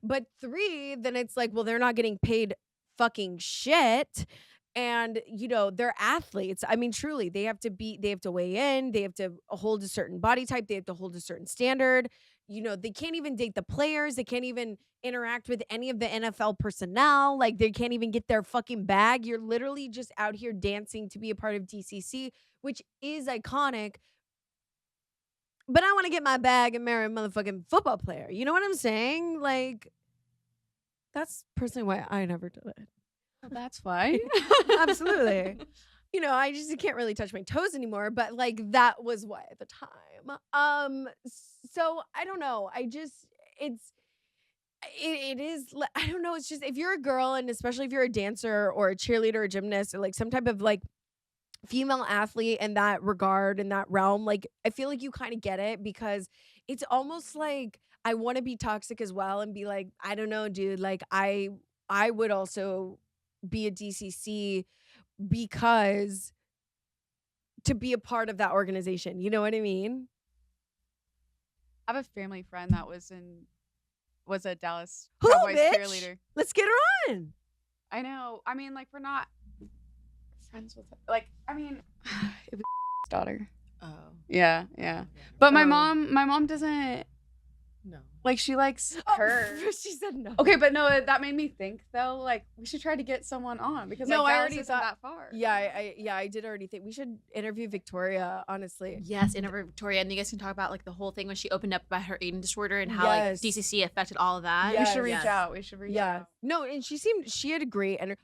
But three, then it's like, well, they're not getting paid fucking shit. And, they're athletes. I mean, truly, they have to weigh in. They have to hold a certain body type. They have to hold a certain standard. They can't even date the players. They can't even interact with any of the NFL personnel. Like, they can't even get their fucking bag. You're literally just out here dancing to be a part of DCC, which is iconic. But I want to get my bag and marry a motherfucking football player. You know what I'm saying? Like, that's personally why I never did it. Well, that's why. Absolutely. I just can't really touch my toes anymore. But like, that was why at the time. So I don't know. It is, I don't know. It's just, if you're a girl, and especially if you're a dancer or a cheerleader or gymnast, or like some type of like female athlete in that regard, in that realm, like I feel like you kind of get it, because it's almost like I want to be toxic as well and be like, I don't know, dude, like I would also be a DCC, because to be a part of that organization, you know what I mean? I have a family friend that was a Dallas Cowboys cheerleader. Let's get her on. I know. I mean, like, we're not friends with her. Like, I mean, it was daughter. Oh. Yeah. But my mom doesn't No. Like, she likes her. She said no. Okay, but no, that made me think though. Like, we should try to get someone on because No, like, I Dallas already isn't thought that far. Yeah, I did already think we should interview Victoria. Honestly, Yes, interview Victoria, and you guys can talk about like the whole thing when she opened up about her eating disorder and how Yes. like DCC affected all of that. Yes. We should reach out. We should reach out. No, and she had a great and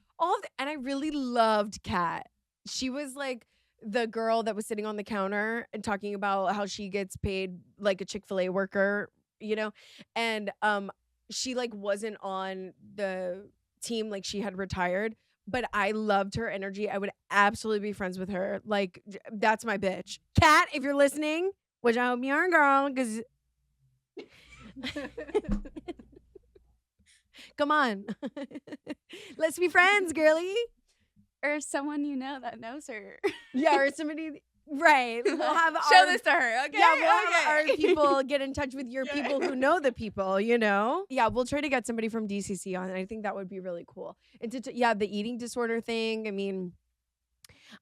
and I really loved Kat. She was like the girl that was sitting on the counter and talking about how she gets paid like a Chick-fil-A worker, and she like wasn't on the team, like she had retired, but I loved her energy. I would absolutely be friends with her. Like that's my bitch. Kat, if you're listening, which I hope you are, girl, because come on. Let's be friends, girly. Or someone you know that knows her. Yeah, or somebody. Right. We'll have Show this to her. Okay. Yeah, we'll have our people get in touch with your people who know the people, Yeah, we'll try to get somebody from DCC on, and I think that would be really cool. And the eating disorder thing, I mean,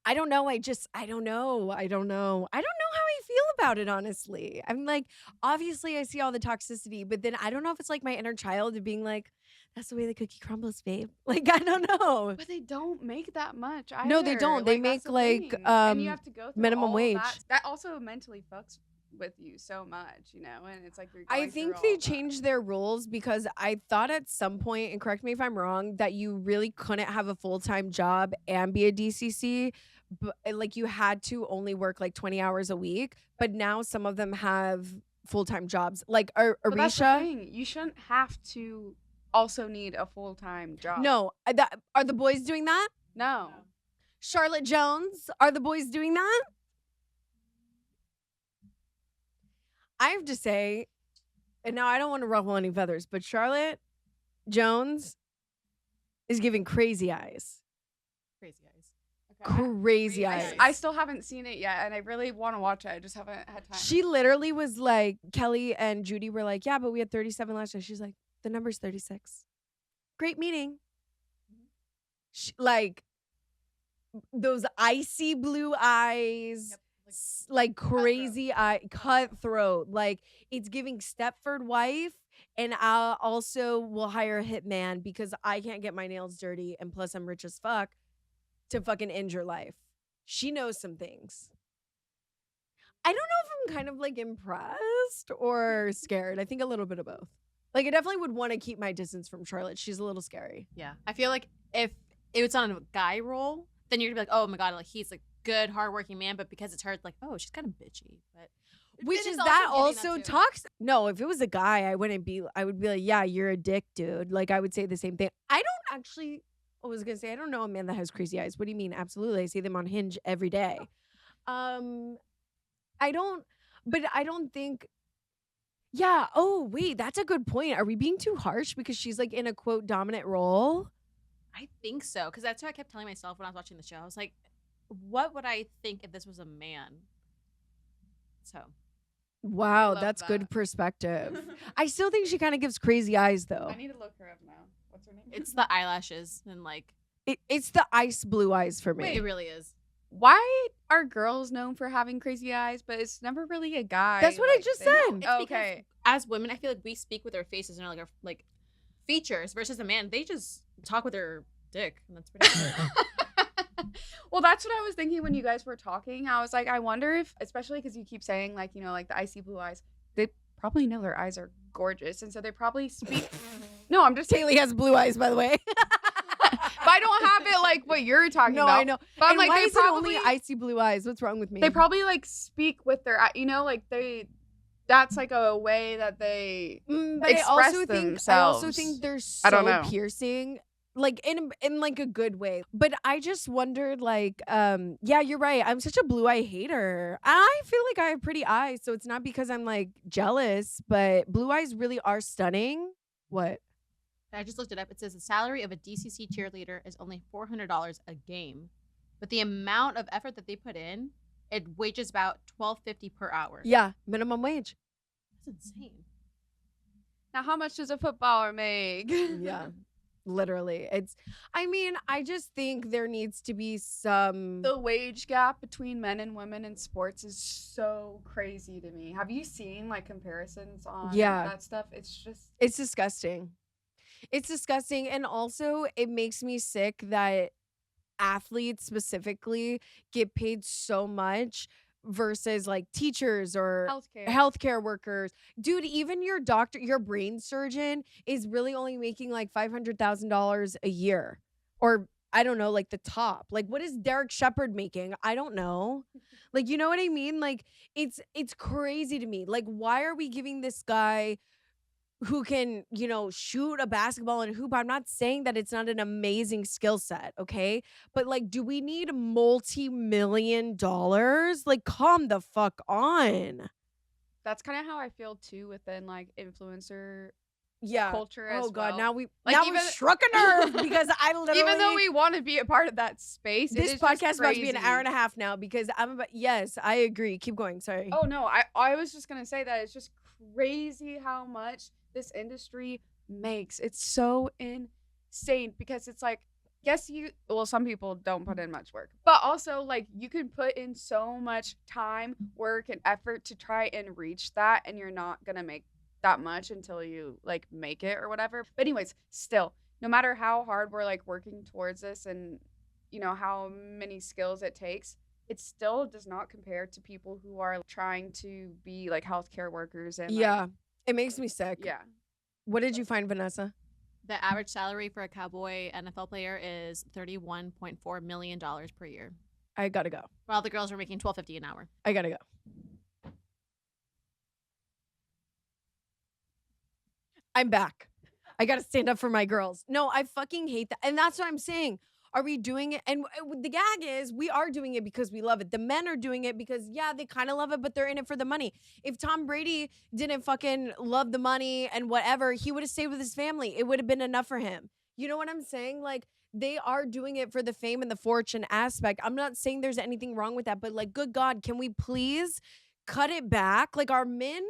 I don't know. I don't know. I don't know how I feel about it, honestly. I'm like, obviously I see all the toxicity, but then I don't know if it's like my inner child of being like, that's the way the cookie crumbles, babe. Like, I don't know. But they don't make that much either. No, they don't. They make like and you have to go through minimum all wage. That also mentally fucks with you so much, and it's like you're I going think through they all that. changed their rules because I thought at some point, and correct me if I'm wrong, that you really couldn't have a full-time job and be a DCC. But like you had to only work like 20 hours a week. But now some of them have full-time jobs. Like But that's the Arisha. thing. You shouldn't have to also need a full-time job. No, are the boys doing that? No. Charlotte Jones, are the boys doing that? I have to say, and now I don't want to ruffle any feathers, but Charlotte Jones is giving crazy eyes. Crazy eyes. Crazy eyes. I still haven't seen it yet, and I really want to watch it. I just haven't had time. She literally was like, Kelly and Judy were like, yeah, but we had 37 last year. She's like, the number's 36. Great meeting. Like, those icy blue eyes. Yep. Like crazy cutthroat. Like it's giving Stepford wife, and I also will hire a hitman because I can't get my nails dirty, and plus I'm rich as fuck to fucking end your life. She knows some things. I don't know if I'm kind of like impressed or scared. I think a little bit of both. Like I definitely would want to keep my distance from Charlotte. She's a little scary. Yeah, I feel like if it was on a guy role, then you're gonna be like, oh my god, like he's like good, hardworking man, but because it's her, it's like, oh, she's kind of bitchy. But which is that also toxic. No, if it was a guy, I would be like, yeah, you're a dick, dude. Like I would say the same thing. I was gonna say, I don't know a man that has crazy eyes. What do you mean? Absolutely. I see them on Hinge every day. I don't think. Yeah. Oh, wait, that's a good point. Are we being too harsh because she's like in a quote dominant role? I think so, because that's what I kept telling myself when I was watching the show. I was like, what would I think if this was a man? So. Wow, that's good perspective. I still think she kind of gives crazy eyes, though. I need to look her up now. What's her name? It's the eyelashes and like. It's the ice blue eyes for me. Wait, it really is. Why are girls known for having crazy eyes, but it's never really a guy? That's what I just said. It's okay. As women, I feel like we speak with our faces and our like features versus a man. They just talk with their dick, and that's pretty good. Well, that's what I was thinking when you guys were talking. I was like, I wonder if, especially because you keep saying like, like the icy blue eyes, they probably know their eyes are gorgeous, and so they probably speak. No, I'm just Taylea has blue eyes, by the way. But I don't have it like what you're talking about. No, I know. But I'm like, why they is probably only icy blue eyes? What's wrong with me? They probably like speak with their, like they. That's like a way that they express themselves. I also think they're so piercing, like in like a good way. But I just wondered, like, yeah, you're right. I'm such a blue eye hater. I feel like I have pretty eyes, so it's not because I'm like jealous, but blue eyes really are stunning. What? I just looked it up. It says the salary of a DCC cheerleader is only $400 a game, but the amount of effort that they put in, it wages about $12.50 per hour. Yeah, minimum wage. That's insane. Now, how much does a footballer make? Yeah. Literally. I just think there needs to be some. The wage gap between men and women in sports is so crazy to me. Have you seen like comparisons on that stuff? It's disgusting. It's disgusting. And also it makes me sick that athletes specifically get paid so much versus like teachers or healthcare workers. Dude, even your doctor, your brain surgeon is really only making like $500,000 a year, or I don't know, like the top. Like, what is Derek Shepard making? I don't know. Like, you know what I mean? Like, it's crazy to me. Like, why are we giving this guy who can, shoot a basketball and hoop? I'm not saying that it's not an amazing skill set, okay? But like, do we need multi-million dollars? Like, calm the fuck on. That's kind of how I feel too within like influencer culture as well. Oh God, now we struck a nerve because I literally, even though we want to be a part of that space, this podcast is about to be an hour and a half now because yes, I agree. Keep going. Sorry. Oh no, I was just gonna say that it's just crazy how much this industry makes. It's so insane because it's like, yes, some people don't put in much work, but also like you can put in so much time, work, and effort to try and reach that, and you're not gonna make that much until you like make it or whatever. But anyways, still, no matter how hard we're like working towards this and how many skills it takes, it still does not compare to people who are trying to be like healthcare workers. And it makes me sick. Yeah. What did you find, Vanessa? The average salary for a Cowboy NFL player is $31.4 million per year. I gotta go. While the girls are making $12.50 an hour. I gotta go. I'm back. I gotta stand up for my girls. No, I fucking hate that. And that's what I'm saying. Are we doing it? And the gag is we are doing it because we love it. The men are doing it because, they kind of love it, but they're in it for the money. If Tom Brady didn't fucking love the money and whatever, he would have stayed with his family. It would have been enough for him. You know what I'm saying? Like, they are doing it for the fame and the fortune aspect. I'm not saying there's anything wrong with that, but like, good God, can we please cut it back? Like, our men,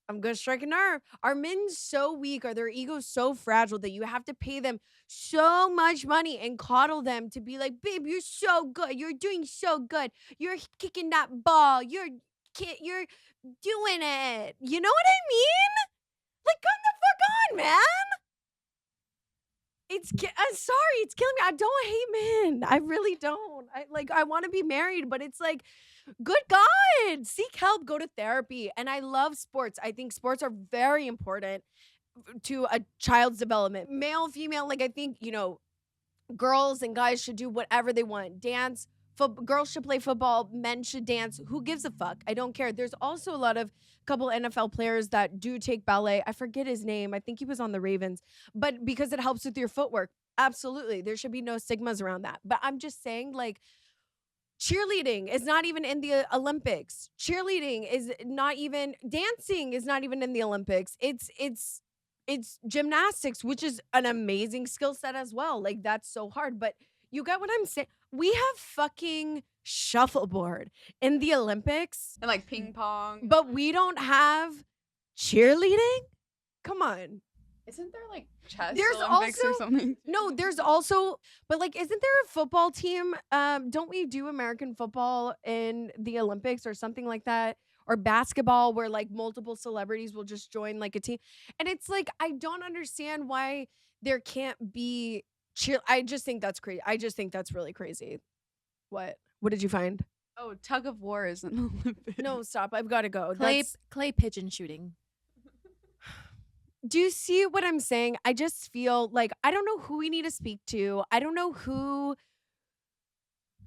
I'm going to strike a nerve. Are men so weak? Are their egos so fragile that you have to pay them so much money and coddle them to be like, babe, you're so good. You're doing so good. You're kicking that ball. You're doing it. You know what I mean? Like, come the fuck on, man. I'm sorry, it's killing me. I don't hate men. I really don't. I want to be married, but it's like, good God, seek help, go to therapy. And I love sports. I think sports are very important to a child's development. Male, female, like I think, girls and guys should do whatever they want. Dance, girls should play football, men should dance. Who gives a fuck? I don't care. There's also a couple NFL players that do take ballet. I forget his name. I think he was on the Ravens. But because it helps with your footwork, absolutely. There should be no stigmas around that. But I'm just saying, like, cheerleading is not even in the Olympics. Cheerleading is not even, dancing is not even in the Olympics. It's gymnastics, which is an amazing skill set as well. Like, that's so hard. But you get what I'm saying? We have fucking shuffleboard in the Olympics. And like ping pong. But we don't have cheerleading? Come on. Isn't there like chess there's Olympics also, or something? No, there's also, but like, isn't there a football team? Don't we do American football in the Olympics or something like that? Or basketball where like multiple celebrities will just join like a team. And it's like, I don't understand why there can't be I just think that's crazy. I just think that's really crazy. What did you find? Oh, tug of war is an Olympics. No, stop. I've got to go. Clay pigeon shooting. Do you see what I'm saying? I just feel like I don't know who we need to speak to. I don't know who.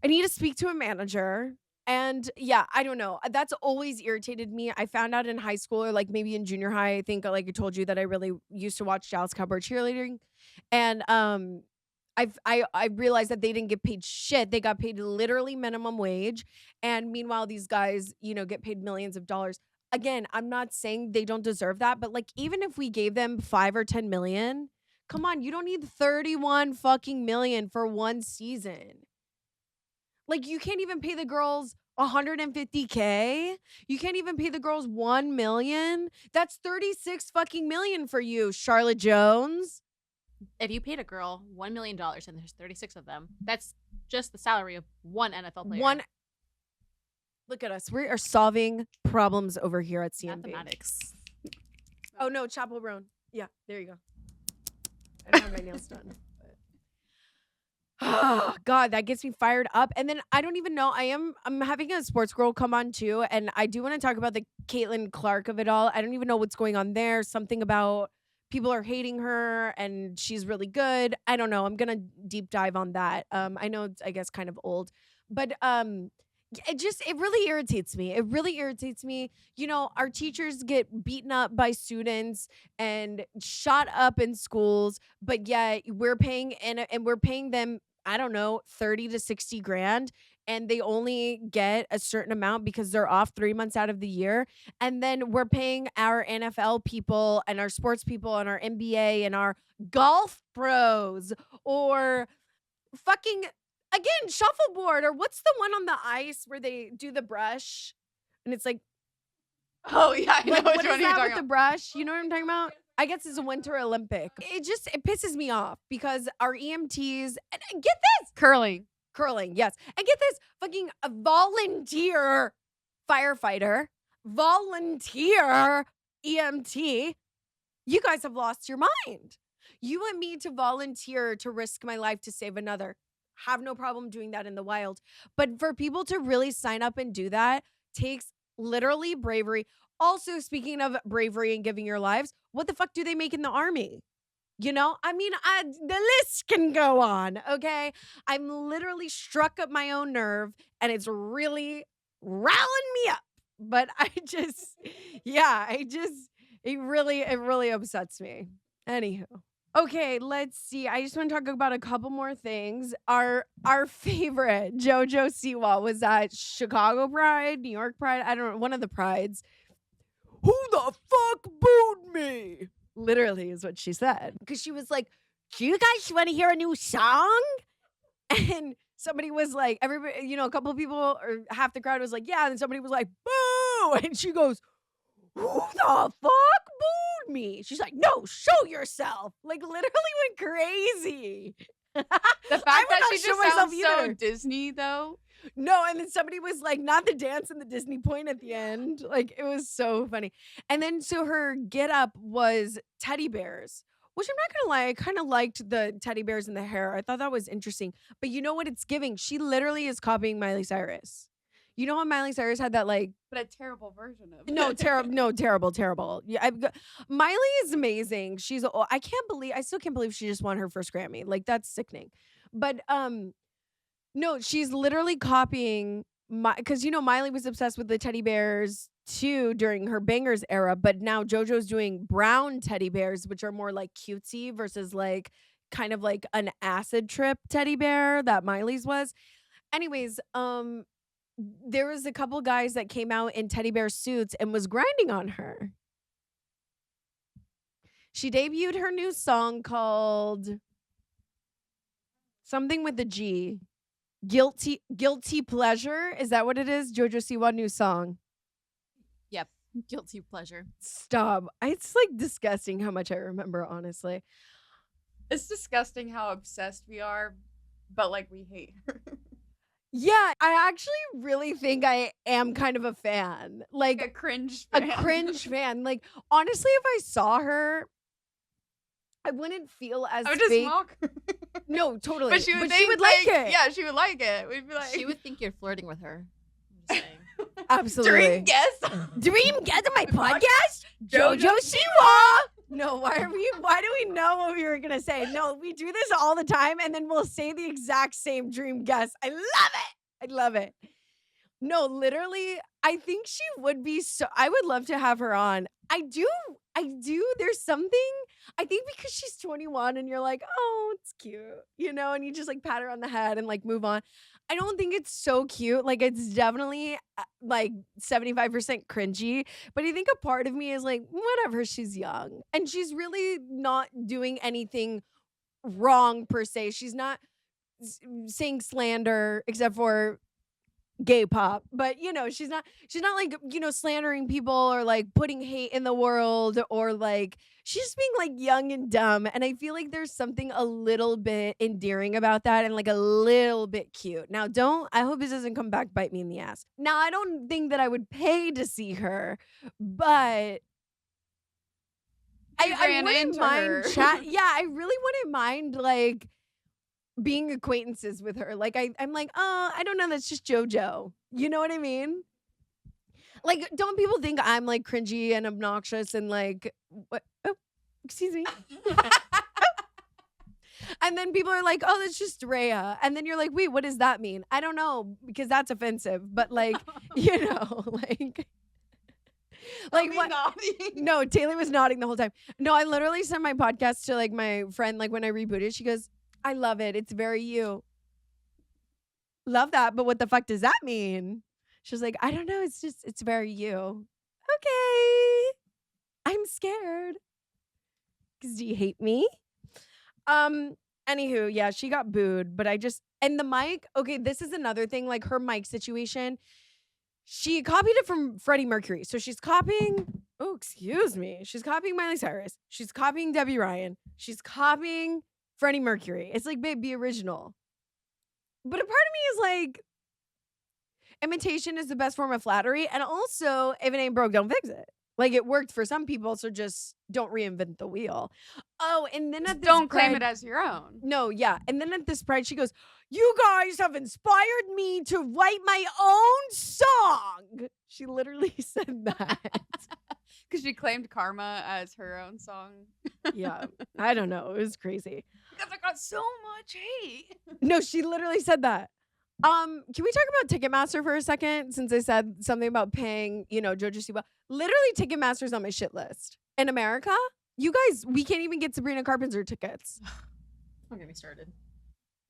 I need to speak to a manager. And I don't know. That's always irritated me. I found out in high school or like maybe in junior high, I think like I told you that I really used to watch Dallas Cowboys Cheerleading. And I realized that they didn't get paid shit. They got paid literally minimum wage. And meanwhile, these guys, get paid millions of dollars. Again, I'm not saying they don't deserve that, but like even if we gave them 5 or 10 million, come on, you don't need 31 fucking million for one season. Like, you can't even pay the girls $150K. You can't even pay the girls $1 million. That's 36 fucking million for you, Charlotte Jones. If you paid a girl $1 million and there's 36 of them, that's just the salary of one NFL player. Look at us. We are solving problems over here at CNB. Mathematics. Oh, no, Chapel Brown. Yeah, there you go. I don't have my nails done. Oh, God, that gets me fired up. And then I don't even know. I'm having a sports girl come on too. And I do want to talk about the Caitlin Clark of it all. I don't even know what's going on there. Something about people are hating her and she's really good. I don't know. I'm going to deep dive on that. I know it's, I guess, kind of old. But it really irritates me. It really irritates me. You know, our teachers get beaten up by students and shot up in schools, but yet we're paying and we're paying them, I don't know, 30 to 60 grand, and they only get a certain amount because they're off 3 months out of the year. And then we're paying our NFL people and our sports people and our NBA and our golf pros or fucking, again, shuffleboard, or what's the one on the ice where they do the brush and it's like, oh yeah, I know like, which what one is you're that talking with the about. brush? You know what I'm talking about? I guess it's a Winter Olympic. It pisses me off because our EMTs, and get this, Curling, yes, and get this, fucking a volunteer firefighter, volunteer EMT. You guys have lost your mind. You want me to volunteer to risk my life to save another. Have no problem doing that in the wild. But for people to really sign up and do that takes literally bravery. Also, speaking of bravery and giving your lives, what the fuck do they make in the army? You know, I mean, the list can go on, okay? I'm literally struck up my own nerve and it's really riling me up. But it really upsets me. Anywho. Okay, let's see. I just want to talk about a couple more things. Our favorite JoJo Siwa was at Chicago Pride, New York Pride, I don't know, one of the prides. Who the fuck booed me? Literally is what she said. Because she was like, do you guys want to hear a new song? And somebody was like, everybody, you know, a couple of people or half the crowd was like, yeah. And then somebody was like, boo. And she goes, who the fuck booed me? She's like, no, show yourself. Like, literally went crazy. The fact that she just sounds so Disney, though. No, and then somebody was like, not the dance and the Disney point at the end. Like, it was so funny. And then, so her get up was teddy bears, which I'm not going to lie, I kind of liked the teddy bears and the hair. I thought that was interesting. But you know what it's giving? She literally is copying Miley Cyrus. You know how Miley Cyrus had that, like, but a terrible version of it. No, terrible. Yeah, Miley is amazing. I still can't believe she just won her first Grammy. Like, that's sickening. But no, she's literally copying because you know Miley was obsessed with the teddy bears too during her Bangers era, but now JoJo's doing brown teddy bears, which are more like cutesy versus like kind of like an acid trip teddy bear that Miley's was. Anyways, there was a couple guys that came out in teddy bear suits and was grinding on her. She debuted her new song called something with a G. Guilty Pleasure. Is that what it is? JoJo Siwa new song. Yep. Guilty Pleasure. Stop. It's like disgusting how much I remember, honestly. It's disgusting how obsessed we are, but like we hate her. Yeah, I actually really think I am kind of a fan. Like a cringe fan. A cringe fan. Like, honestly, if I saw her, I wouldn't feel as I would just fake. mock her. No, totally. But she would like it. Yeah, she would like it. We'd be like, she would think you're flirting with her. I'm just saying. Absolutely. Dream guest on my podcast? JoJo Siwa. No, why do we know what we were gonna say? No, we do this all the time and then we'll say the exact same dream guest. I love it. No, literally, I think she would be I would love to have her on. I do. There's something, I think because she's 21 and you're like, oh, it's cute, you know, and you just like pat her on the head and like move on. I don't think it's so cute. Like, it's definitely like 75% cringy, but I think a part of me is like, whatever, she's young and she's really not doing anything wrong per se. She's not saying slander except for gay pop, but you know, she's not like, you know, slandering people or like putting hate in the world, or like she's just being like young and dumb. And I feel like there's something a little bit endearing about that, and like a little bit cute. Now, I hope this doesn't come back bite me in the ass. Now, I don't think that I would pay to see her, but I wouldn't mind chat. Yeah, I really wouldn't mind like being acquaintances with her. Like I'm like, oh, I don't know, that's just JoJo. You know what I mean? Like, don't people think I'm like cringy and obnoxious and like what? Oh, excuse me. And then people are like, oh, that's just Raya. And then you're like, wait, what does that mean? I don't know, because that's offensive. But like, you know, like what? No, Taylea was nodding the whole time. No, I literally sent my podcast to like my friend, like when I rebooted, she goes, I love it. It's very you. Love that. But what the fuck does that mean? She was like, I don't know. It's very you. Okay. I'm scared. Because do you hate me? Anywho, yeah, she got booed, but and the mic, okay, this is another thing, like her mic situation. She copied it from Freddie Mercury. So she's copying, oh, excuse me. She's copying Miley Cyrus. She's copying Debbie Ryan. She's copying Freddie Mercury. It's like, babe, be original. But a part of me is like, imitation is the best form of flattery. And also, if it ain't broke, don't fix it. Like, it worked for some people, so just don't reinvent the wheel. Oh, and then at this don't claim it as your own. No, yeah. And then at this Pride, she goes, you guys have inspired me to write my own song. She literally said that. Because she claimed Karma as her own song. Yeah. I don't know. It was crazy. Because I got so much hate. No, she literally said that. Can we talk about Ticketmaster for a second? Since I said something about paying, you know, JoJo Siwa. Literally, Ticketmaster's on my shit list. In America, you guys, we can't even get Sabrina Carpenter tickets. Don't get me started.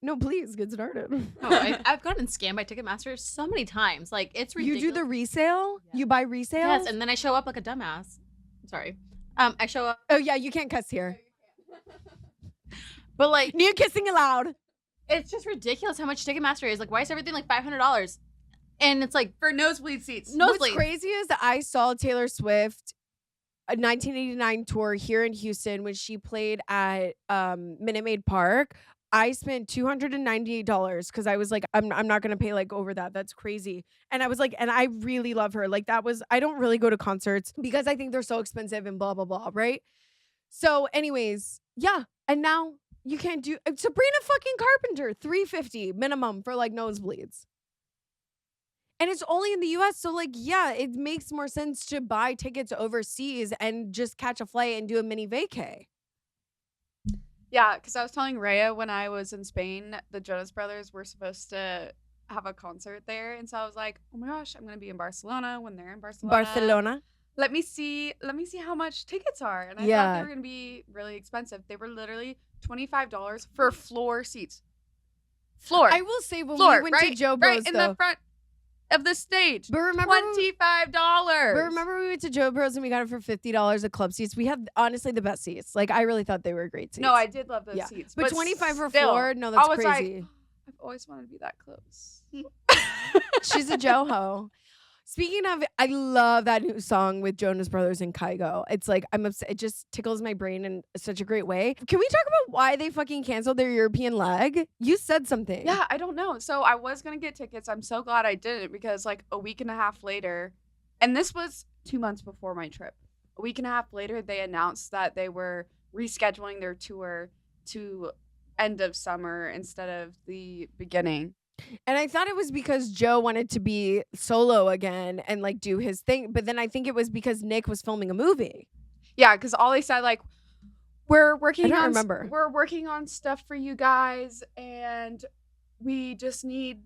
No, please get started. I've gotten scammed by Ticketmaster so many times. Like, it's ridiculous. You do the resale? Yeah. You buy resales? Yes, and then I show up like a dumbass. Sorry. I show up. Oh, yeah, you can't cuss here. But like, new kissing allowed. It's just ridiculous how much Ticketmaster is. Like, why is everything like $500? And it's like for nosebleed seats. What's crazy is that I saw Taylor Swift a 1989 tour here in Houston when she played at Minute Maid Park. I spent $298 because I was like, I'm not gonna pay like over that. That's crazy. And I was like, and I really love her. Like, I don't really go to concerts because I think they're so expensive and blah blah blah, right? So, anyways, yeah. And now you can't do Sabrina fucking Carpenter, $350 minimum for like nosebleeds. And it's only in the US, so like, yeah, it makes more sense to buy tickets overseas and just catch a flight and do a mini vacay. Yeah, because I was telling Raya when I was in Spain, the Jonas Brothers were supposed to have a concert there. And so I was like, oh my gosh, I'm going to be in Barcelona when they're in Barcelona. Let me see how much tickets are. And I thought they were going to be really expensive. They were literally $25 for floor seats. Floor. I will say when we went to Joe Bros, right in the front of the stage. But remember $25. But remember we went to Joe Bros and we got it for $50 at club seats. We had honestly the best seats. Like, I really thought they were great seats. No, I did love those seats. But 25 for floor, no, that's crazy. Like, I've always wanted to be that close. She's a Joho. Speaking of, I love that new song with Jonas Brothers and Kygo. It's like, I'm upset. It just tickles my brain in such a great way. Can we talk about why they fucking canceled their European leg? You said something. Yeah, I don't know. So I was going to get tickets. I'm so glad I didn't because like a week and a half later, and this was 2 months before my trip. A week and a half later, they announced that they were rescheduling their tour to end of summer instead of the beginning. And I thought it was because Joe wanted to be solo again and like do his thing. But then I think it was because Nick was filming a movie. Yeah, because all they said, like, we're working on stuff for you guys and we just need,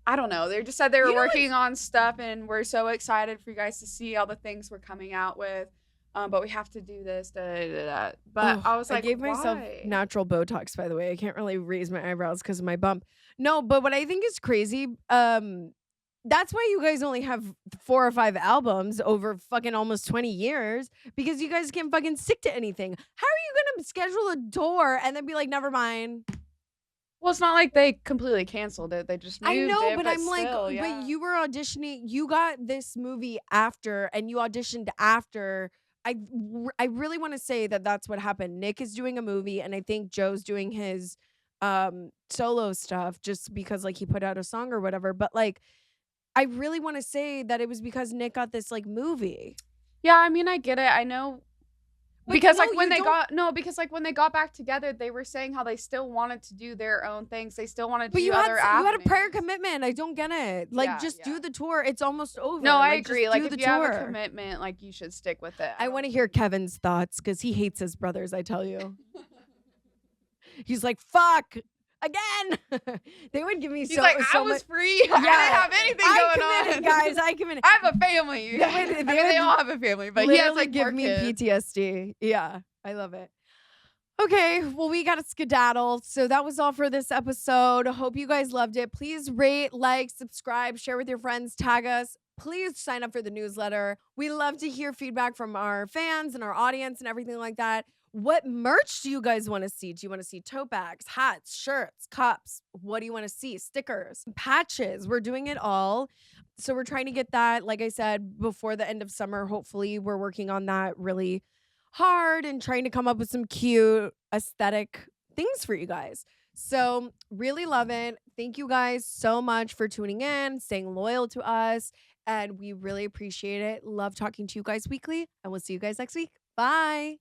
I don't know. They just said they were working on stuff and we're so excited for you guys to see all the things we're coming out with. But we have to do this. But I was like, I gave myself natural Botox, by the way. I can't really raise my eyebrows because of my bump. No, but what I think is crazy, that's why you guys only have 4 or 5 albums over fucking almost 20 years because you guys can't fucking stick to anything. How are you going to schedule a tour and then be like, never mind? Well, it's not like they completely canceled it. They just moved I know, it, but I'm still, like, yeah. but you were auditioning. You got this movie after, and you auditioned after. I really want to say that that's what happened. Nick is doing a movie, and I think Joe's doing his solo stuff just because like he put out a song or whatever. But like, I really want to say that it was because Nick got this like movie. Yeah, I mean, I get it. I know. But Because no, like when you they don't- because like when they got back together, they were saying how they still wanted to do their own things. They still wanted to But do you had other you had a prior avenues. commitment. I don't get it. Like, Yeah, just yeah. do the tour. It's almost over. No, I Like, just agree. Like do if the you have a tour. commitment, like you should stick with it. I want to hear Kevin's thoughts because he hates his brothers. I tell you, he's like, "Fuck again." They would give me He's so. like, so I was much- free. I didn't have anything going committed, on, guys. I committed. I have a family. They would- I mean, they they would all have a family, but he has Literally like give four me kids. PTSD. Yeah, I love it. Okay, well, we got to skedaddle. So that was all for this episode. Hope you guys loved it. Please rate, like, subscribe, share with your friends, tag us. Please sign up for the newsletter. We love to hear feedback from our fans and our audience and everything like that. What merch do you guys want to see? Do you want to see tote bags, hats, shirts, cups? What do you want to see? Stickers, patches. We're doing it all. So we're trying to get that, like I said, before the end of summer. Hopefully, we're working on that really hard and trying to come up with some cute aesthetic things for you guys. So really love it. Thank you guys so much for tuning in, staying loyal to us, and we really appreciate it. Love talking to you guys weekly, and we'll see you guys next week. Bye.